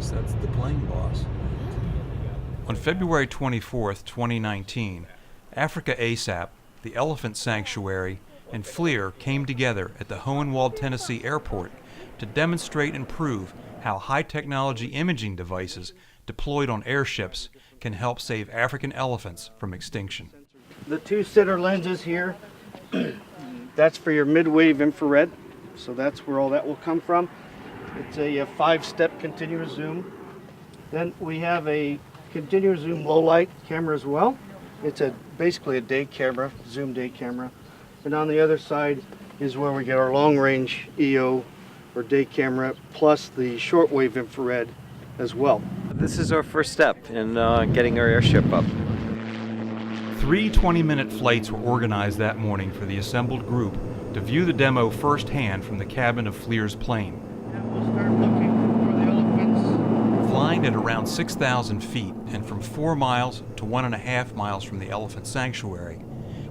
boss, that's the plane boss. On February 24th, 2019, AfricaASAP, the Elephant Sanctuary, and FLIR came together at the Hohenwald, Tennessee airport to demonstrate and prove how high-technology imaging devices deployed on airships can help save African elephants from extinction. The two center lenses here, that's for your mid-wave infrared, so that's where all that will come from. It's a 5-step continuous zoom. Then we have a continuous zoom low light camera as well. It's basically a day camera, zoom day camera. And on the other side is where we get our long range EO or day camera plus the shortwave infrared as well. This is our first step in getting our airship up. 3 20-minute flights were organized that morning for the assembled group to view the demo firsthand from the cabin of FLIR's plane. And we'll start looking for the elephants. Flying at around 6,000 feet and from 4 miles to 1.5 miles from the elephant sanctuary,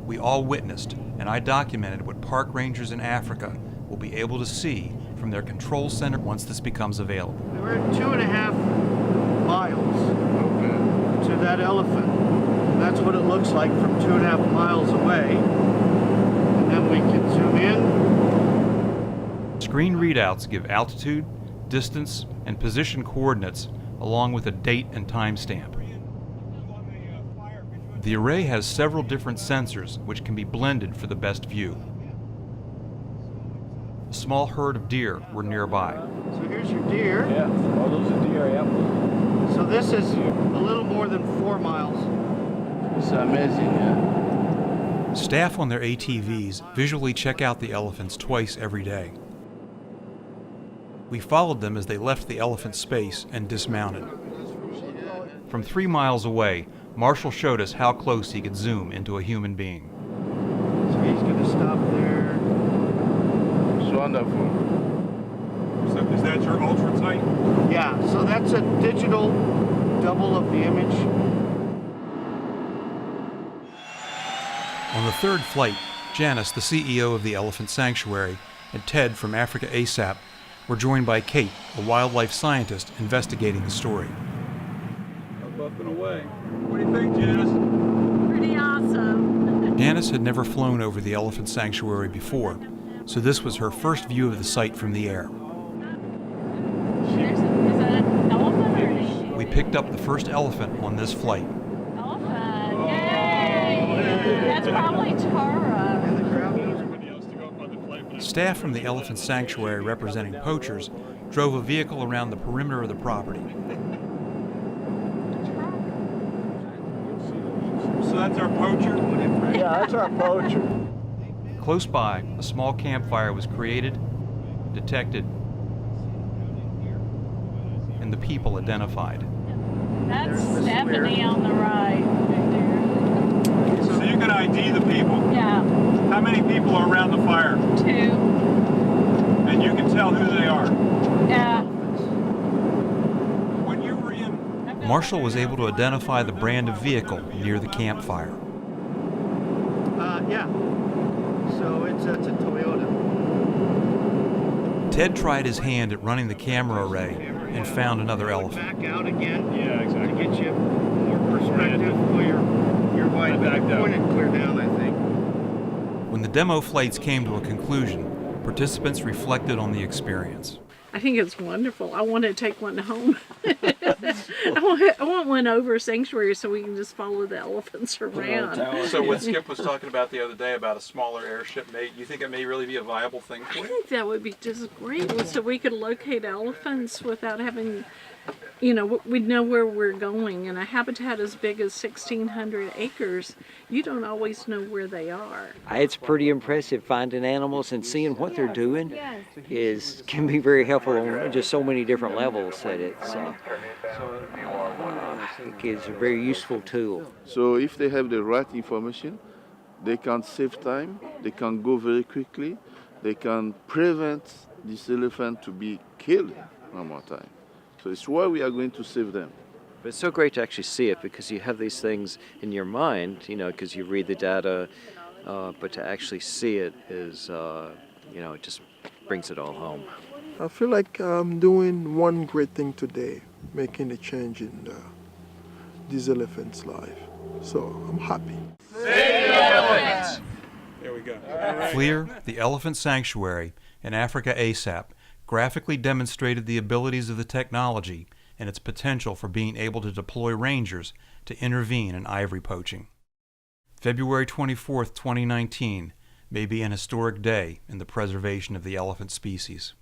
we all witnessed and I documented what park rangers in Africa will be able to see from their control center once this becomes available. We're at 2.5 miles to that elephant. That's what it looks like from 2.5 miles away. And then we can zoom in. Screen readouts give altitude, distance, and position coordinates along with a date and time stamp. The array has several different sensors which can be blended for the best view. A small herd of deer were nearby. So here's your deer. Yeah, all those are deer, yeah. So this is a little more than 4 miles. It's amazing, yeah. Staff on their ATVs visually check out the elephants twice every day. We followed them as they left the elephant space and dismounted. From 3 miles away, Marshall showed us how close he could zoom into a human being. So he's going to stop there. It's wonderful. So is that your ultra tight? Yeah, so that's a digital double of the image. On the third flight, Janice, the CEO of the Elephant Sanctuary, and Ted from AfricaASAP were joined by Kate, a wildlife scientist investigating the story. Up and away. What do you think, Janice? Pretty awesome. Janice had never flown over the Elephant Sanctuary before, so this was her first view of the site from the air. Is that an elephant or an sheep? We picked up the first elephant on this flight. Elephant. Yay! That's probably Tara. And the crowd knows Staff from the Elephant Sanctuary representing poachers drove a vehicle around the perimeter of the property. So that's our poacher? Yeah, that's our poacher. Close by, a small campfire was created, detected, and the people identified. That's There's the Stephanie square. on the right. Right So you can ID the people. there. Yeah, How many people are around the fire? 2. And you can tell who they are. Yeah. When you were in... Marshall was able to identify the brand of vehicle near the campfire. Yeah. So it's a Toyota. Ted tried his hand at running the camera array and found another elephant. Back out again. Yeah, exactly. To get you more perspective. Well, you're wide back backed out. pointed clear down, I think. When the demo flights came to a conclusion, participants reflected on the experience. I think it's wonderful. I want to take one home. I want one over sanctuary so we can just follow the elephants around. So what Skip was talking about the other day about a smaller airship, you think it may really be a viable thing for I you? think that would be just great, so we could locate elephants without having, we'd know where we're going. And a habitat as big as 1,600 acres, you don't always know where they are. It's pretty impressive finding animals and seeing what they're doing can be very helpful on just so many different levels that it is a very useful tool. So if they have the right information, they can save time, they can go very quickly, they can prevent this elephant to be killed one more time. So it's why we are going to save them. But it's so great to actually see it because you have these things in your mind, because you read the data, but to actually see it is, it just brings it all home. I feel like I'm doing one great thing today, making a change in these elephants' life. So I'm happy. There we go. FLIR, the Elephant Sanctuary, and AfricaASAP graphically demonstrated the abilities of the technology and its potential for being able to deploy rangers to intervene in ivory poaching. February 24, 2019 may be an historic day in the preservation of the elephant species.